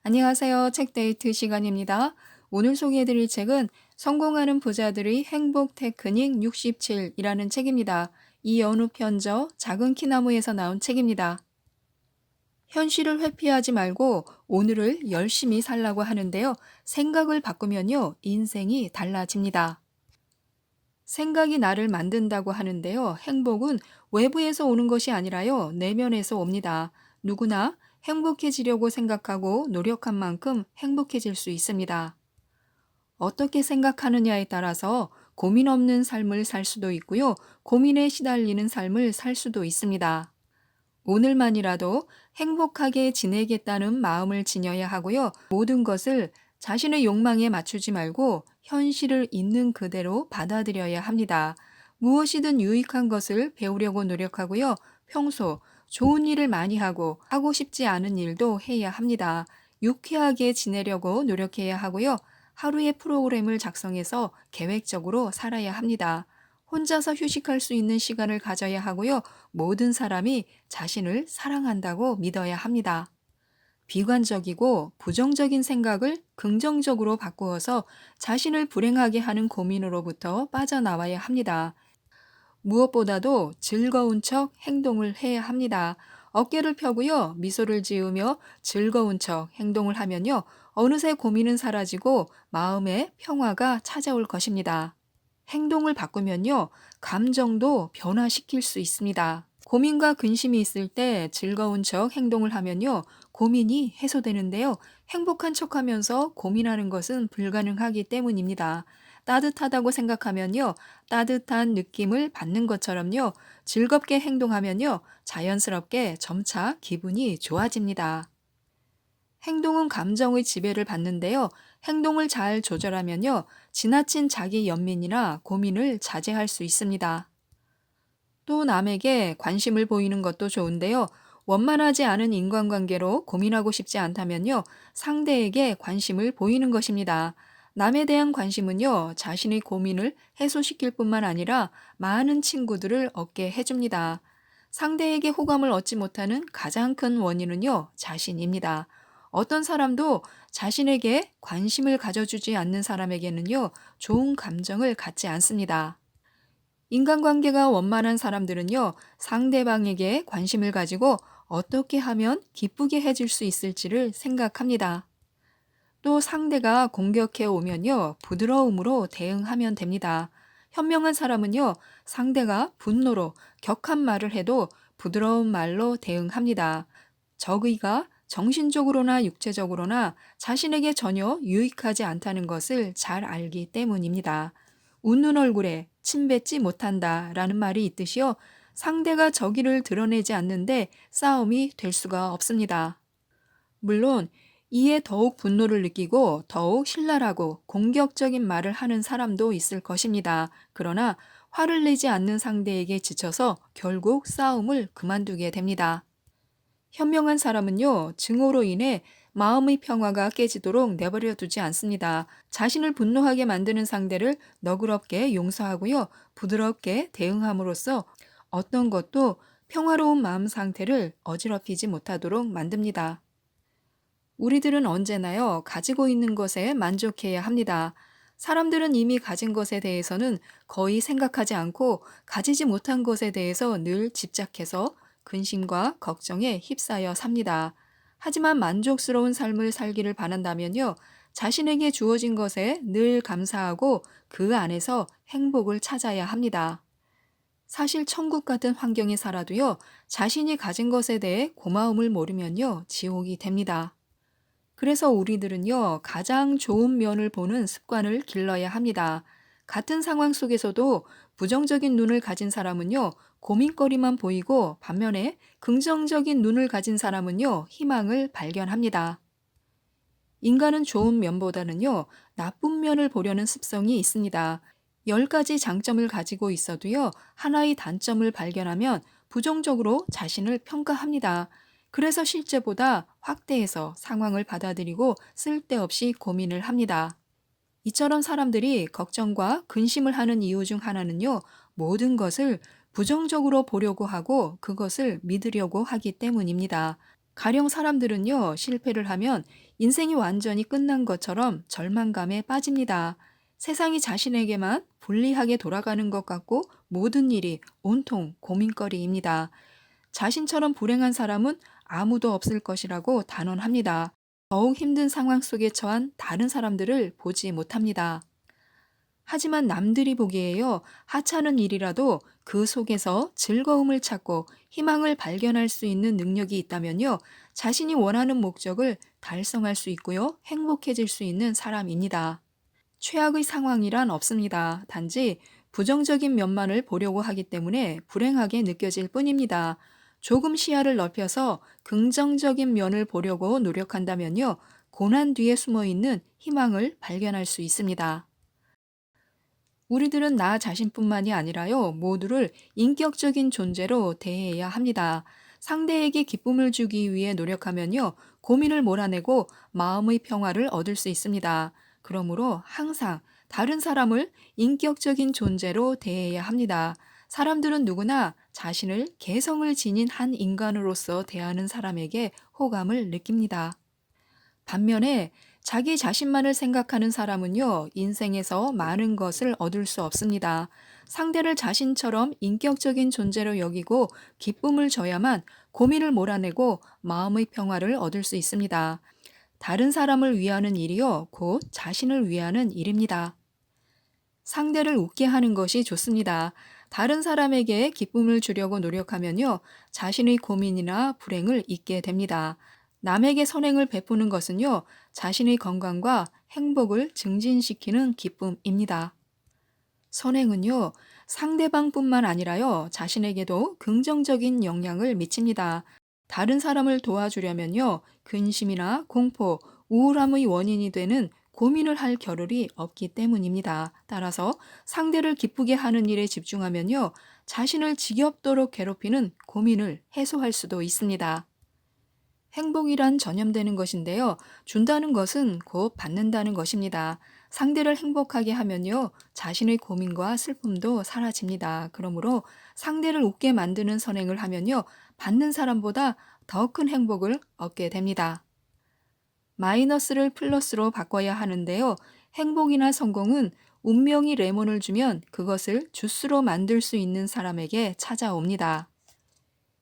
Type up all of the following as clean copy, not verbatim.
안녕하세요. 책데이트 시간입니다. 오늘 소개해드릴 책은 성공하는 부자들의 행복 테크닉 67이라는 책입니다. 이연우 편저 작은 키나무에서 나온 책입니다. 현실을 회피하지 말고 오늘을 열심히 살라고 하는데요. 생각을 바꾸면요, 인생이 달라집니다. 생각이 나를 만든다고 하는데요. 행복은 외부에서 오는 것이 아니라요, 내면에서 옵니다. 누구나 행복해지려고 생각하고 노력한 만큼 행복해질 수 있습니다. 어떻게 생각하느냐에 따라서 고민 없는 삶을 살 수도 있고요, 고민에 시달리는 삶을 살 수도 있습니다. 오늘만이라도 행복하게 지내겠다는 마음을 지녀야 하고요. 모든 것을 자신의 욕망에 맞추지 말고 현실을 있는 그대로 받아들여야 합니다. 무엇이든 유익한 것을 배우려고 노력하고요. 평소 좋은 일을 많이 하고 싶지 않은 일도 해야 합니다. 유쾌하게 지내려고 노력해야 하고요. 하루의 프로그램을 작성해서 계획적으로 살아야 합니다. 혼자서 휴식할 수 있는 시간을 가져야 하고요. 모든 사람이 자신을 사랑한다고 믿어야 합니다. 비관적이고 부정적인 생각을 긍정적으로 바꾸어서 자신을 불행하게 하는 고민으로부터 빠져나와야 합니다. 무엇보다도 즐거운 척 행동을 해야 합니다. 어깨를 펴고요, 미소를 지으며 즐거운 척 행동을 하면요, 어느새 고민은 사라지고 마음의 평화가 찾아올 것입니다. 행동을 바꾸면요, 감정도 변화시킬 수 있습니다. 고민과 근심이 있을 때 즐거운 척 행동을 하면요, 고민이 해소되는데요, 행복한 척 하면서 고민하는 것은 불가능하기 때문입니다. 따뜻하다고 생각하면요, 따뜻한 느낌을 받는 것처럼요, 즐겁게 행동하면요, 자연스럽게 점차 기분이 좋아집니다. 행동은 감정의 지배를 받는데요. 행동을 잘 조절하면요, 지나친 자기 연민이나 고민을 자제할 수 있습니다. 또 남에게 관심을 보이는 것도 좋은데요. 원만하지 않은 인간관계로 고민하고 싶지 않다면요, 상대에게 관심을 보이는 것입니다. 남에 대한 관심은요, 자신의 고민을 해소시킬 뿐만 아니라 많은 친구들을 얻게 해줍니다. 상대에게 호감을 얻지 못하는 가장 큰 원인은요, 자신입니다. 어떤 사람도 자신에게 관심을 가져주지 않는 사람에게는요, 좋은 감정을 갖지 않습니다. 인간관계가 원만한 사람들은요, 상대방에게 관심을 가지고 어떻게 하면 기쁘게 해줄 수 있을지를 생각합니다. 또 상대가 공격해 오면요, 부드러움으로 대응하면 됩니다. 현명한 사람은요, 상대가 분노로 격한 말을 해도 부드러운 말로 대응합니다. 적의가 정신적으로나 육체적으로나 자신에게 전혀 유익하지 않다는 것을 잘 알기 때문입니다. 웃는 얼굴에 침 뱉지 못한다 라는 말이 있듯이요, 상대가 적의를 드러내지 않는데 싸움이 될 수가 없습니다. 물론 이에 더욱 분노를 느끼고 더욱 신랄하고 공격적인 말을 하는 사람도 있을 것입니다. 그러나 화를 내지 않는 상대에게 지쳐서 결국 싸움을 그만두게 됩니다. 현명한 사람은요, 증오로 인해 마음의 평화가 깨지도록 내버려 두지 않습니다. 자신을 분노하게 만드는 상대를 너그럽게 용서하고요, 부드럽게 대응함으로써 어떤 것도 평화로운 마음 상태를 어지럽히지 못하도록 만듭니다. 우리들은 언제나요, 가지고 있는 것에 만족해야 합니다. 사람들은 이미 가진 것에 대해서는 거의 생각하지 않고 가지지 못한 것에 대해서 늘 집착해서 근심과 걱정에 휩싸여 삽니다. 하지만 만족스러운 삶을 살기를 바란다면요, 자신에게 주어진 것에 늘 감사하고 그 안에서 행복을 찾아야 합니다. 사실 천국 같은 환경에 살아도요, 자신이 가진 것에 대해 고마움을 모르면요, 지옥이 됩니다. 그래서 우리들은요, 가장 좋은 면을 보는 습관을 길러야 합니다. 같은 상황 속에서도 부정적인 눈을 가진 사람은요, 고민거리만 보이고 반면에 긍정적인 눈을 가진 사람은요, 희망을 발견합니다. 인간은 좋은 면보다는요, 나쁜 면을 보려는 습성이 있습니다. 10가지 장점을 가지고 있어도요, 하나의 단점을 발견하면 부정적으로 자신을 평가합니다. 그래서 실제보다 확대해서 상황을 받아들이고 쓸데없이 고민을 합니다. 이처럼 사람들이 걱정과 근심을 하는 이유 중 하나는요, 모든 것을 부정적으로 보려고 하고 그것을 믿으려고 하기 때문입니다. 가령 사람들은요, 실패를 하면 인생이 완전히 끝난 것처럼 절망감에 빠집니다. 세상이 자신에게만 불리하게 돌아가는 것 같고 모든 일이 온통 고민거리입니다. 자신처럼 불행한 사람은 아무도 없을 것이라고 단언합니다. 더욱 힘든 상황 속에 처한 다른 사람들을 보지 못합니다. 하지만 남들이 보기에요, 하찮은 일이라도 그 속에서 즐거움을 찾고 희망을 발견할 수 있는 능력이 있다면요, 자신이 원하는 목적을 달성할 수 있고요, 행복해질 수 있는 사람입니다. 최악의 상황이란 없습니다. 단지 부정적인 면만을 보려고 하기 때문에 불행하게 느껴질 뿐입니다. 조금 시야를 넓혀서 긍정적인 면을 보려고 노력한다면요, 고난 뒤에 숨어 있는 희망을 발견할 수 있습니다. 우리들은 나 자신뿐만이 아니라요, 모두를 인격적인 존재로 대해야 합니다. 상대에게 기쁨을 주기 위해 노력하면요, 고민을 몰아내고 마음의 평화를 얻을 수 있습니다. 그러므로 항상 다른 사람을 인격적인 존재로 대해야 합니다. 사람들은 누구나 자신을 개성을 지닌 한 인간으로서 대하는 사람에게 호감을 느낍니다. 반면에 자기 자신만을 생각하는 사람은요, 인생에서 많은 것을 얻을 수 없습니다. 상대를 자신처럼 인격적인 존재로 여기고 기쁨을 줘야만 고민을 몰아내고 마음의 평화를 얻을 수 있습니다. 다른 사람을 위하는 일이요, 곧 자신을 위하는 일입니다. 상대를 웃게 하는 것이 좋습니다. 다른 사람에게 기쁨을 주려고 노력하면요, 자신의 고민이나 불행을 잊게 됩니다. 남에게 선행을 베푸는 것은요, 자신의 건강과 행복을 증진시키는 기쁨입니다. 선행은요, 상대방뿐만 아니라요, 자신에게도 긍정적인 영향을 미칩니다. 다른 사람을 도와주려면요, 근심이나 공포, 우울함의 원인이 되는 고민을 할 겨를이 없기 때문입니다. 따라서 상대를 기쁘게 하는 일에 집중하면요, 자신을 지겹도록 괴롭히는 고민을 해소할 수도 있습니다. 행복이란 전염되는 것인데요. 준다는 것은 곧 받는다는 것입니다. 상대를 행복하게 하면요, 자신의 고민과 슬픔도 사라집니다. 그러므로 상대를 웃게 만드는 선행을 하면요, 받는 사람보다 더 큰 행복을 얻게 됩니다. 마이너스를 플러스로 바꿔야 하는데요. 행복이나 성공은 운명이 레몬을 주면 그것을 주스로 만들 수 있는 사람에게 찾아옵니다.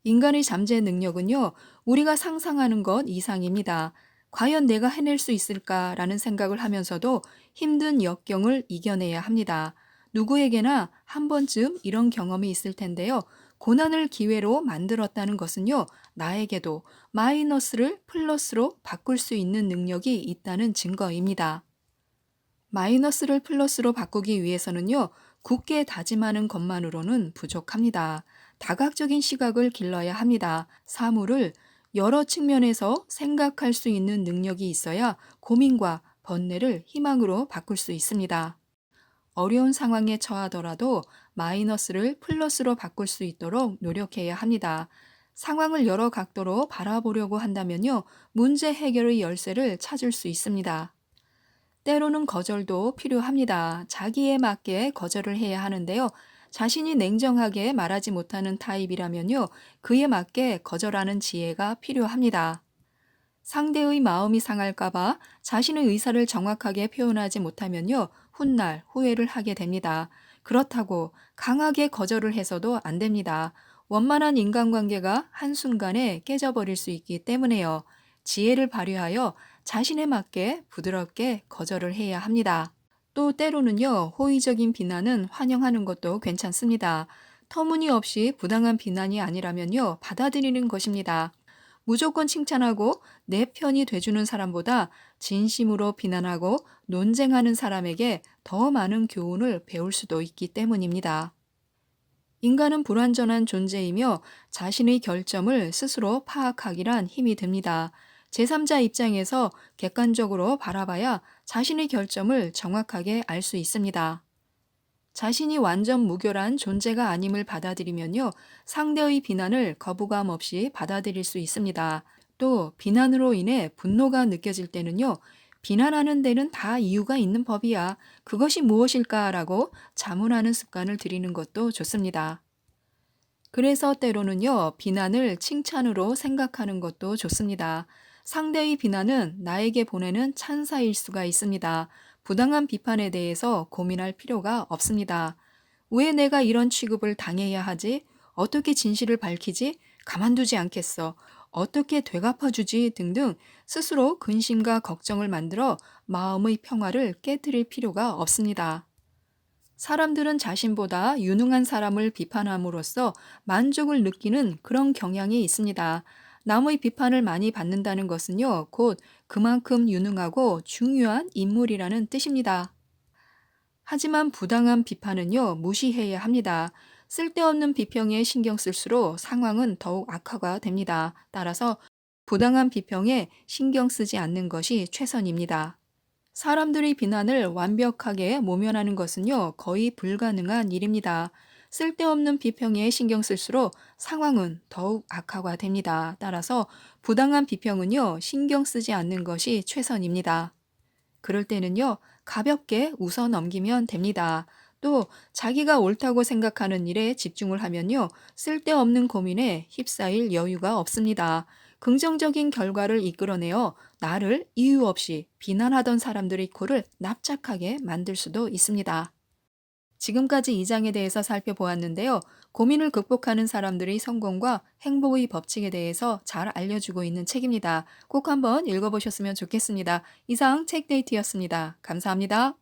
인간의 잠재 능력은요, 우리가 상상하는 것 이상입니다. 과연 내가 해낼 수 있을까라는 생각을 하면서도 힘든 역경을 이겨내야 합니다. 누구에게나 한 번쯤 이런 경험이 있을 텐데요. 고난을 기회로 만들었다는 것은요, 나에게도 마이너스를 플러스로 바꿀 수 있는 능력이 있다는 증거입니다. 마이너스를 플러스로 바꾸기 위해서는요, 굳게 다짐하는 것만으로는 부족합니다. 다각적인 시각을 길러야 합니다. 사물을 여러 측면에서 생각할 수 있는 능력이 있어야 고민과 번뇌를 희망으로 바꿀 수 있습니다. 어려운 상황에 처하더라도 마이너스를 플러스로 바꿀 수 있도록 노력해야 합니다. 상황을 여러 각도로 바라보려고 한다면요, 문제 해결의 열쇠를 찾을 수 있습니다. 때로는 거절도 필요합니다. 자기에 맞게 거절을 해야 하는데요. 자신이 냉정하게 말하지 못하는 타입이라면요, 그에 맞게 거절하는 지혜가 필요합니다. 상대의 마음이 상할까봐 자신의 의사를 정확하게 표현하지 못하면요, 훗날 후회를 하게 됩니다. 그렇다고 강하게 거절을 해서도 안 됩니다. 원만한 인간관계가 한순간에 깨져버릴 수 있기 때문에요. 지혜를 발휘하여 자신에 맞게 부드럽게 거절을 해야 합니다. 또 때로는요, 호의적인 비난은 환영하는 것도 괜찮습니다. 터무니없이 부당한 비난이 아니라면요, 받아들이는 것입니다. 무조건 칭찬하고 내 편이 돼주는 사람보다 진심으로 비난하고 논쟁하는 사람에게 더 많은 교훈을 배울 수도 있기 때문입니다. 인간은 불완전한 존재이며 자신의 결점을 스스로 파악하기란 힘이 듭니다. 제3자 입장에서 객관적으로 바라봐야 자신의 결점을 정확하게 알 수 있습니다. 자신이 완전 무결한 존재가 아님을 받아들이면요, 상대의 비난을 거부감 없이 받아들일 수 있습니다. 또 비난으로 인해 분노가 느껴질 때는요, 비난하는 데는 다 이유가 있는 법이야. 그것이 무엇일까라고 자문하는 습관을 들이는 것도 좋습니다. 그래서 때로는요, 비난을 칭찬으로 생각하는 것도 좋습니다. 상대의 비난은 나에게 보내는 찬사일 수가 있습니다. 부당한 비판에 대해서 고민할 필요가 없습니다. 왜 내가 이런 취급을 당해야 하지? 어떻게 진실을 밝히지? 가만두지 않겠어. 어떻게 되갚아주지? 등등 스스로 근심과 걱정을 만들어 마음의 평화를 깨뜨릴 필요가 없습니다. 사람들은 자신보다 유능한 사람을 비판함으로써 만족을 느끼는 그런 경향이 있습니다. 남의 비판을 많이 받는다는 것은요, 곧 그만큼 유능하고 중요한 인물이라는 뜻입니다. 하지만 부당한 비판은요, 무시해야 합니다. 쓸데없는 비평에 신경 쓸수록 상황은 더욱 악화가 됩니다. 따라서 부당한 비평에 신경 쓰지 않는 것이 최선입니다. 사람들의 비난을 완벽하게 모면하는 것은요, 거의 불가능한 일입니다. 쓸데없는 비평에 신경 쓸수록 상황은 더욱 악화가 됩니다. 따라서 부당한 비평은요, 신경 쓰지 않는 것이 최선입니다. 그럴 때는요, 가볍게 웃어 넘기면 됩니다. 또 자기가 옳다고 생각하는 일에 집중을 하면요, 쓸데없는 고민에 휩싸일 여유가 없습니다. 긍정적인 결과를 이끌어내어 나를 이유 없이 비난하던 사람들의 코를 납작하게 만들 수도 있습니다. 지금까지 이 장에 대해서 살펴보았는데요. 고민을 극복하는 사람들의 성공과 행복의 법칙에 대해서 잘 알려주고 있는 책입니다. 꼭 한번 읽어보셨으면 좋겠습니다. 이상 책데이트였습니다. 감사합니다.